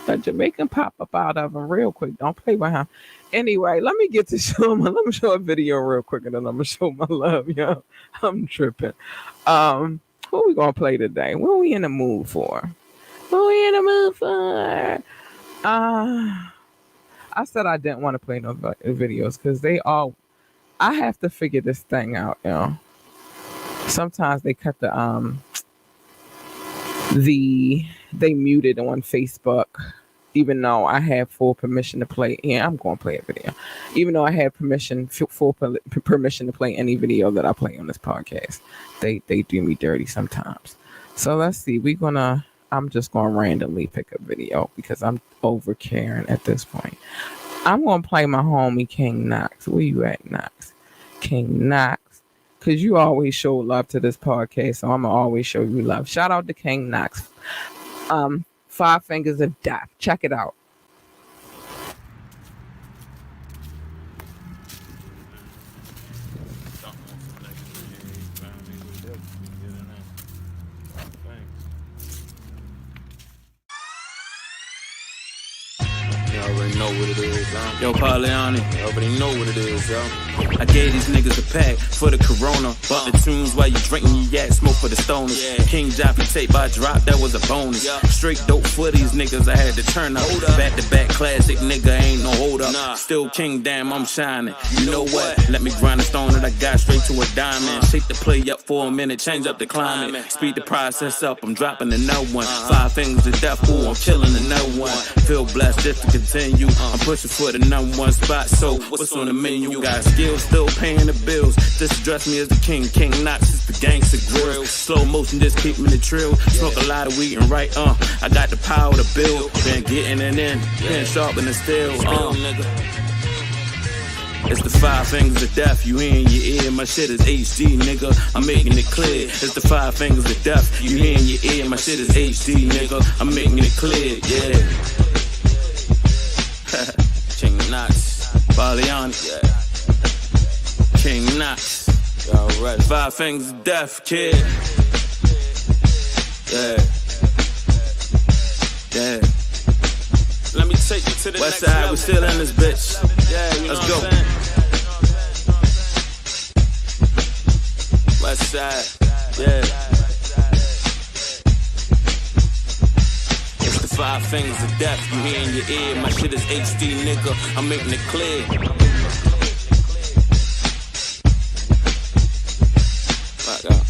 That Jamaican pop up out of him real quick. Don't play with him. Anyway, let me let me show a video real quick, and then I'm gonna show my love, yo. I'm tripping. Who we gonna play today? What we in the mood for? I said I didn't want to play no videos because I have to figure this thing out, yo. Sometimes they cut they muted on Facebook, even though I have full permission to play. Yeah, I'm going to play a video, even though I have full permission to play any video that I play on this podcast. They do me dirty sometimes. So let's see. I'm just gonna randomly pick a video because I'm over caring at this point. I'm gonna play my homie King Knox. Where you at, Knox? King Knox. Because you always show love to this podcast, so I'm going to always show you love. Shout out to King Knox. Five Fingers of Death. Check it out. You already know what it is, yo. Yo, Pauliani, you already know what it is, yo. I gave these niggas a pack for the corona. Bought the tunes while you drinking your yak, smoke for the stoners. Yeah. King Joppy tape by drop, that was a bonus. Yeah. Straight dope for these niggas, I had to turn up. Back to back classic, nigga, ain't no hold up. Nah. Still king, damn, I'm shining. You know what? Let me grind a stone that I got straight to a diamond. Shake the play up for a minute, change up the climate. Speed the process up, I'm dropping another one. Five Fingers of Death, ooh, I'm killing another one. Feel blessed just to continue. I'm pushing for the #1 spot, so what's on the menu? Got skills, still paying the bills. Just address me as the king. King Knox is the gangster grill. Slow motion, just keep me the trill. Smoke a lot of weed and right, I got the power to build. Been getting it in, been sharpening steel, nigga. It's the Five Fingers of Death, you in your ear. My shit is HD, nigga, I'm making it clear. It's the Five Fingers of Death, you in your ear. My shit is HD, nigga, I'm making it clear, yeah. King Knox, Pauliani, yeah. King Knox, y'all ready? Five Fingers of Death, kid. Yeah. Yeah. Let me take you to the West next side, level. We still in this bitch. Yeah, you Let's go. West side, yeah. It's the Five Fingers of Death, you hear in your ear. My shit is HD, nigga, I'm making it clear. Fuck up.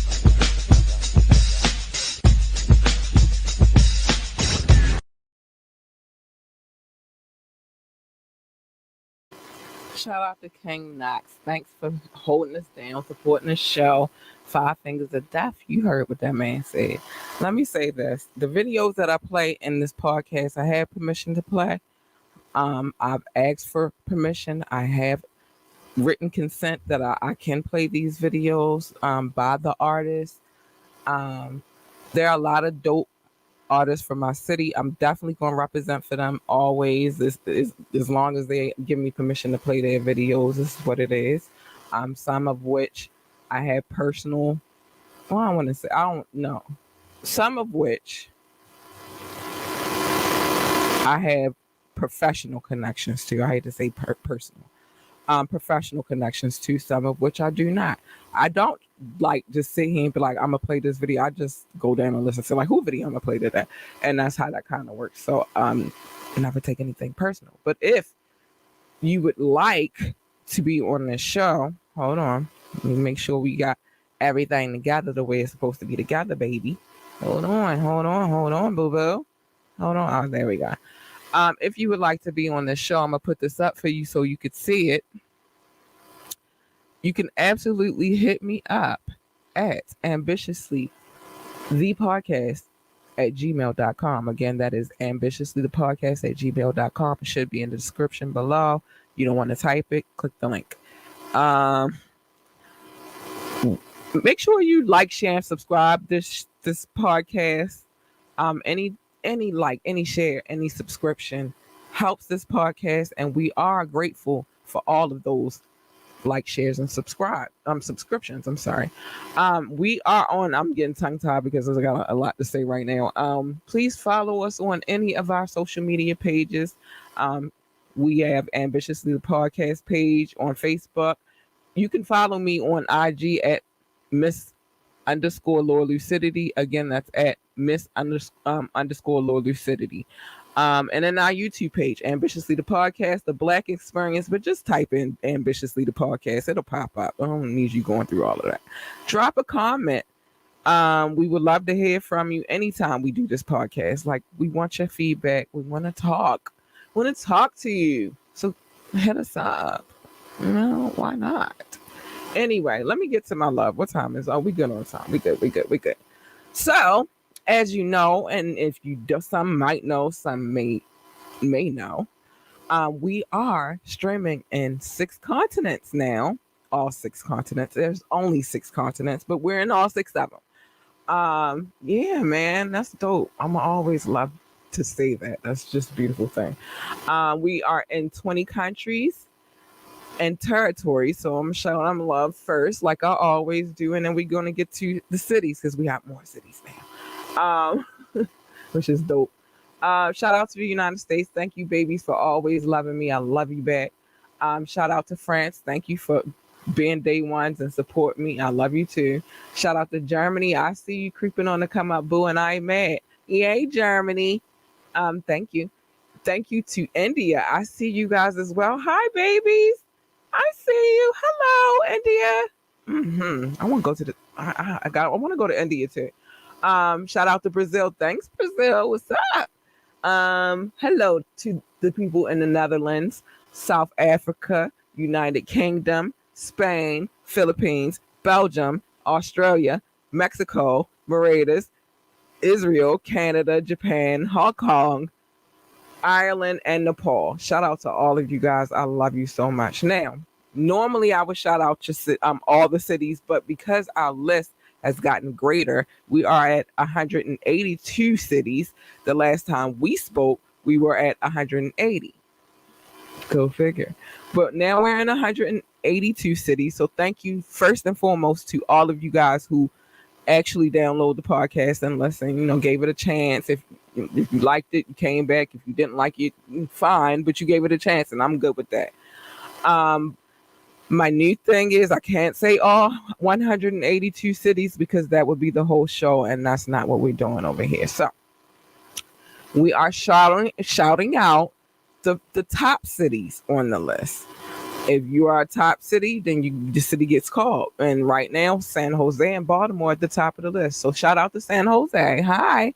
Shout out to King Knox. Thanks for holding us down, supporting the show. Five Fingers of Death. You heard what that man said. Let me say this. The videos that I play in this podcast, I have permission to play. I've asked for permission. I have written consent that I can play these videos by the artist. There are a lot of dope artists from my city. I'm definitely going to represent for them always. This is, as long as they give me permission to play their videos, this is what it is. Some of which I have personal, well, I want to say, I don't know. Some of which I have professional connections to. I hate to say personal. Professional connections to, some of which I do not. I don't like just sit here and be like, I'm gonna play this video. I just go down and listen to like who video I'm gonna play today, and that's how that kind of works. So never take anything personal. But if you would like to be on this show, hold on, let me make sure we got everything together the way it's supposed to be together, baby. Hold on, boo boo. Hold on. Oh, there we go. If you would like to be on this show, I'm gonna put this up for you so you could see it. You can absolutely hit me up at ambitiously the podcast at gmail.com. Again, that is ambitiously the podcast at gmail.com. It should be in the description below. You don't want to type it, click the link. Make sure you like, share, and subscribe this podcast. Any like, any share, any subscription helps this podcast, and we are grateful for all of those like, shares, and subscriptions. I'm sorry. We are on, I'm getting tongue tied because I got a lot to say right now. Please follow us on any of our social media pages. We have Ambitiously the Podcast page on Facebook. You can follow me on IG at Miss_Lurlucidity. Again, that's at Miss_Lurlucidity. And then our YouTube page, Ambitiously the Podcast, the Black Experience, but just type in Ambitiously the Podcast. It'll pop up. I don't need you going through all of that. Drop a comment. We would love to hear from you anytime we do this podcast. Like, we want your feedback. We want to talk. We want to talk to you. So hit us up. You know, why not? Anyway, let me get to my love. What time is it? Oh, we good on time. We good. So, as you know, and if you do, some might know, some may know, we are streaming in 6 continents now. All 6 continents. There's only 6 continents, but we're in all 6 of them. Yeah, man, that's dope. I'ma always love to say that. That's just a beautiful thing. We are in 20 countries and territories, so I'm showing them love first, like I always do, and then we're going to get to the cities because we have more cities now, which is dope. Shout out to the United States. Thank you, babies, for always loving me. I love you back. Shout out to France. Thank you for being day ones and support me. I love you too. Shout out to Germany. I see you creeping on the come up, boo, and I ain't mad. Yay, Germany. Thank you. Thank you to India. I see you guys as well. Hi, babies. I see you. Hello, India. I want to go to the. I want to go to India too. Shout out to Brazil. Thanks, Brazil. What's up? Hello to the people in the Netherlands, South Africa, United Kingdom, Spain, Philippines, Belgium, Australia, Mexico, Mauritius, Israel, Canada, Japan, Hong Kong, Ireland, and Nepal. Shout out to all of you guys. I love you so much. Now, normally I would shout out just all the cities, but because our list has gotten greater, we are at 182 cities. The last time we spoke, we were at 180. Go figure. But now we're in 182 cities. So thank you first and foremost to all of you guys who actually download the podcast and listen, gave it a chance. If you liked it, you came back. If you didn't like it, fine, but you gave it a chance, and I'm good with that. My new thing is I can't say all 182 cities because that would be the whole show, and that's not what we're doing over here. So we are shouting out the top cities on the list. If you are a top city, then the city gets called. And right now, San Jose and Baltimore at the top of the list. So shout out to San Jose. Hi.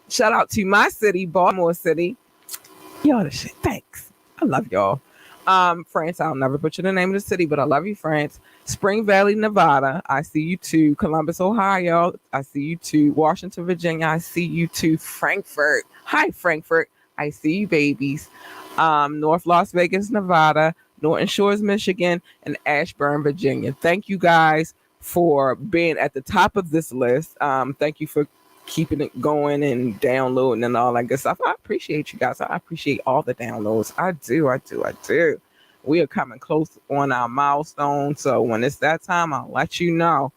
Shout out to my city, Baltimore City. Y'all the shit. Thanks. I love y'all. France, I'll never butcher the name of the city, but I love you, France. Spring Valley, Nevada. I see you too. Columbus, Ohio. I see you too. Washington, Virginia. I see you too. Frankfurt. Hi, Frankfurt. I see you, babies. North Las Vegas, Nevada. Norton Shores, Michigan, and Ashburn, Virginia. Thank you guys for being at the top of this list. Thank you for keeping it going and downloading and all that good stuff. I appreciate you guys. I appreciate all the downloads. I do. We are coming close on our milestone. So when it's that time, I'll let you know.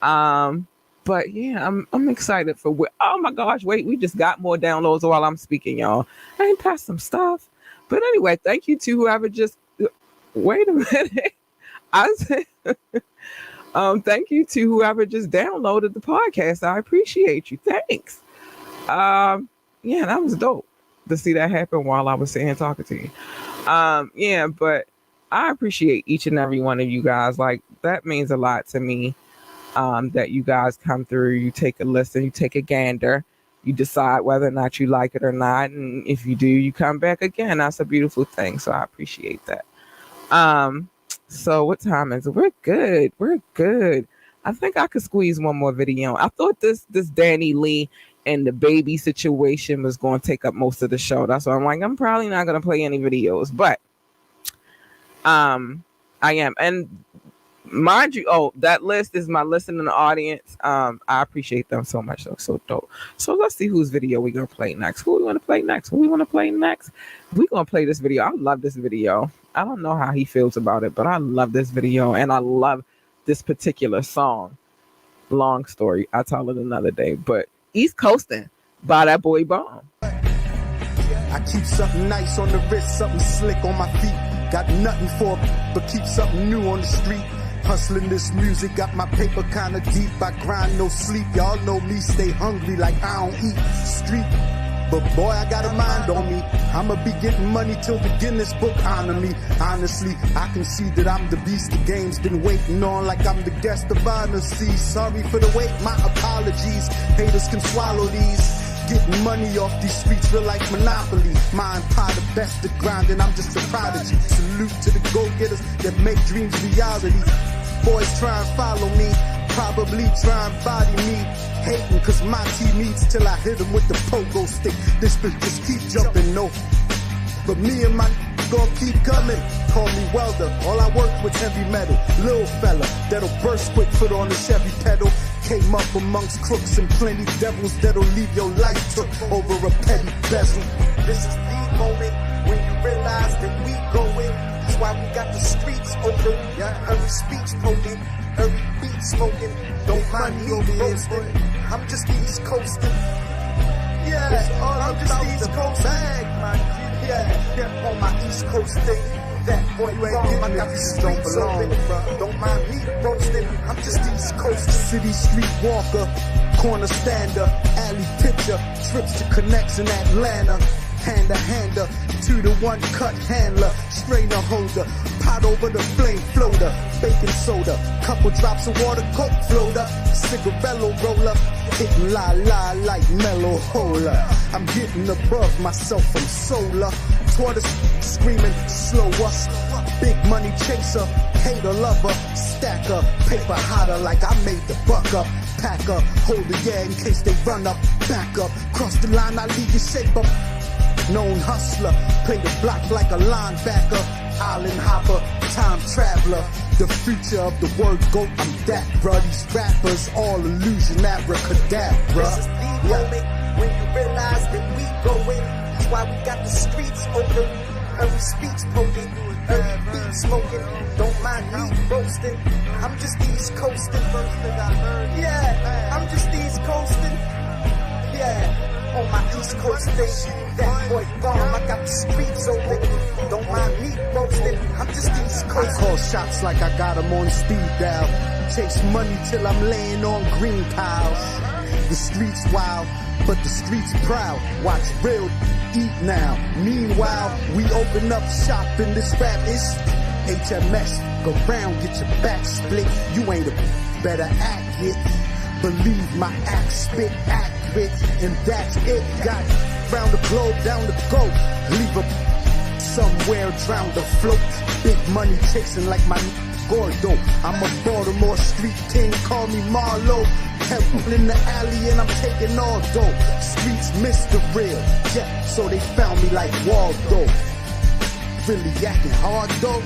But yeah, I'm excited for oh my gosh, wait, we just got more downloads while I'm speaking, y'all. I ain't passed some stuff. But anyway, thank you to whoever just wait a minute. I said thank you to whoever just downloaded the podcast. I appreciate you. Thanks. Yeah, that was dope to see that happen while I was sitting here talking to you. Yeah, but I appreciate each and every one of you guys. Like, that means a lot to me. That you guys come through, you take a listen, you take a gander, you decide whether or not you like it or not. And if you do, you come back again. That's a beautiful thing. So I appreciate that. So what time is it? We're good. I think I could squeeze one more video. I thought this Danny Lee and the baby situation was going to take up most of the show. That's why I'm like, I'm probably not going to play any videos, but I am. And mind you, that list is my listening audience. I appreciate them so much. They're so dope. So let's see whose video we're going to play next. Who we want to play next? We're going to play this video. I love this video. I don't know how he feels about it, but I love this video and I love this particular song. Long story. I'll tell it another day. But East Coastin' by that boy Bomb. I keep something nice on the wrist, something slick on my feet. Got nothing for but keep something new on the street. Hustling this music, got my paper kinda deep. I grind, no sleep. Y'all know me, stay hungry like I don't eat. Street. But boy, I got a mind on me. I'ma be getting money till the Guinness Book honor me. Honestly, I can see that I'm the beast the game's been waiting on, like I'm the guest of honor. See, sorry for the wait, my apologies. Haters can swallow these. Getting money off these streets feel like Monopoly. My empire the best at grinding, I'm just a prodigy. Salute to the go-getters that make dreams reality. Boys try and follow me, probably try and body me. Hating cause my team eats till I hit them with the pogo stick. This bitch just keep jumping, no. But me and my gon' keep coming. Call me welder, all I work with heavy metal. Little fella, that'll burst quick, foot on the Chevy pedal. Came up amongst crooks and plenty devils that'll leave your life took over a petty bezel. This is the moment when you realize that we going. That's why we got the streets open. Every speech potent, every beat smoking. Don't mind me roasting. I'm just East Coasting. Yeah, I'm just East Coast. Yeah, on my East Coast thing. That boy wrong, I got the streets open. Don't mind me roasting. I'm just East Coast. City street walker, corner stander, alley pitcher, trips to connects in Atlanta. Hander to the one cut handler, strainer holder, pot over the flame floater, baking soda, couple drops of water, coke floater, cigarello roller, hitting la like mellow hola. I'm getting above myself from solar, tortoise screaming slower, big money chaser, hater lover, stacker, paper hotter like I made the buck up. Packer, hold the yeah in case they run up, back up, cross the line, I leave you shape up. Known hustler, play the block like a linebacker, island hopper, time traveler. The future of the word GOAT, I'm that, bruh. These rappers, all illusion, abracadabra. This is the moment when you realize that we going. That's why we got the streets open. Every speech potent, every beat smoking. Don't mind me roasting. I'm just East Coasting. Yeah, I'm just East Coasting. Yeah. On my East Coast station, that boy bomb, I got the streets open. Don't mind me roasting, I'm just East Coast. I call shots like I got them on speed dial. Chase money till I'm laying on green piles. The streets wild, but the streets proud. Watch real eat now. Meanwhile, we open up shop in this rap is HMS. Go round, get your back split. You ain't a better act it. Believe my act spit accurate, and that's it. Got round the globe, down the go. Leave a somewhere drown the float. Big money chasing like my Gordo. I'm a Baltimore street king, call me Marlo. Temple in the alley and I'm taking all dough. Streets miss the real, yeah, so they found me like Waldo. Really acting hard though?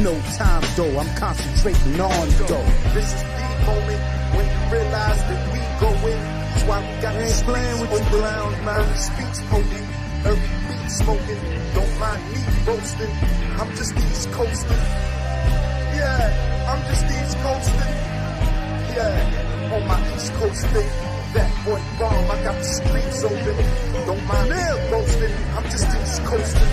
No time though, I'm concentrating on though. This is the moment when you realize that we going. That's why we got these playing with the clowns, man. Every speech potent, every beat smoking. Don't mind me roasting. I'm just East Coasting. Yeah, I'm just East Coasting. Yeah, on my East Coast thing. That boy bomb, I got the streets open. Don't mind me roasting. I'm just East Coasting.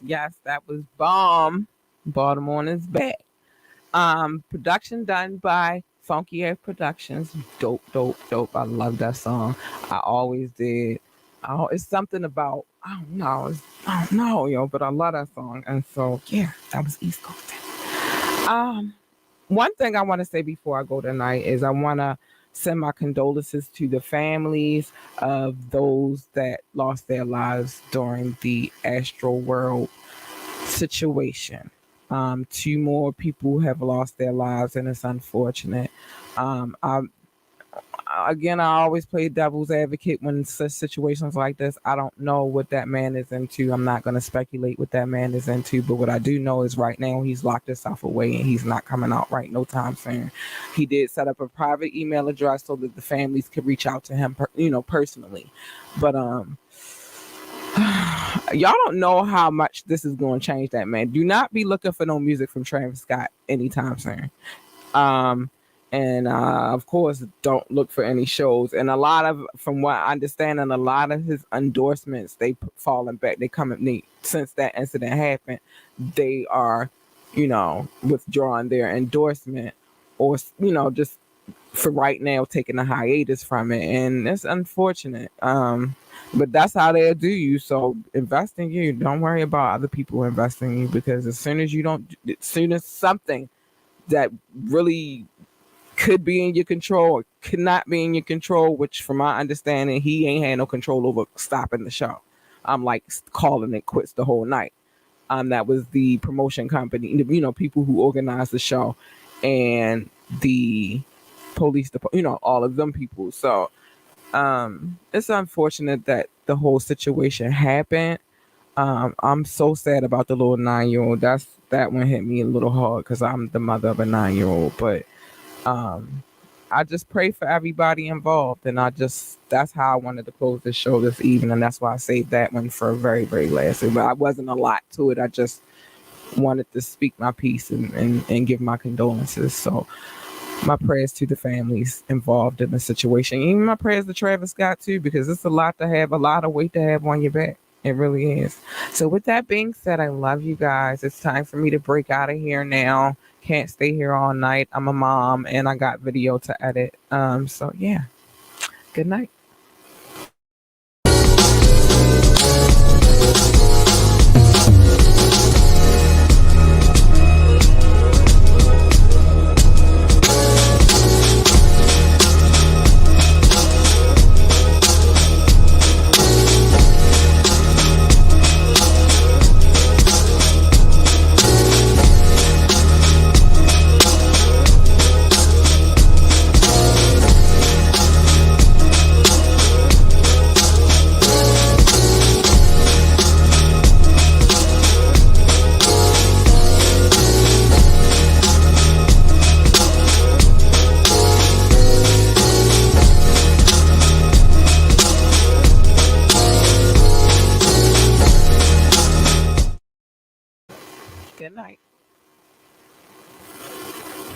Yes, that was bomb. Baltimore is back. Production done by Funky Air Productions. Dope. I love that song. I always did. It's something about I don't know, yo, but I love that song. And so yeah, that was East Coast. One thing I want to say before I go tonight is I want to send my condolences to the families of those that lost their lives during the Astro World situation. Two more people have lost their lives, and it's unfortunate. Again, I always play devil's advocate when such situations like this. I don't know what that man is into. I'm not going to speculate what that man is into, but what I do know is right now he's locked himself away and he's not coming out right no time soon. He did set up a private email address so that the families could reach out to him, personally. But y'all don't know how much this is going to change that man. Do not be looking for no music from Travis Scott anytime soon. And of course, don't look for any shows. And from what I understand, and a lot of his endorsements, they falling back. They coming since that incident happened. They are, withdrawing their endorsement, or just for right now taking a hiatus from it, and it's unfortunate. But that's how they'll do you. So invest in you. Don't worry about other people investing in you, because as soon as something that really could be in your control, could not be in your control, which from my understanding, he ain't had no control over stopping the show. I'm like calling it quits the whole night. That was the promotion company, people who organized the show and the police department, all of them people. So it's unfortunate that the whole situation happened. I'm so sad about the little 9-year-old. That one hit me a little hard because I'm the mother of a 9-year-old. But um, I just pray for everybody involved, and that's how I wanted to close the show this evening, and that's why I saved that one for a very, very last. But I wasn't a lot to it. I just wanted to speak my piece and give my condolences. So my prayers to the families involved in the situation. Even my prayers to Travis Scott too, because it's a lot to have, a lot of weight to have on your back. It really is. So with that being said, I love you guys. It's time for me to break out of here now. Can't stay here all night. I'm a mom and I got video to edit. So yeah. Good night. Good night.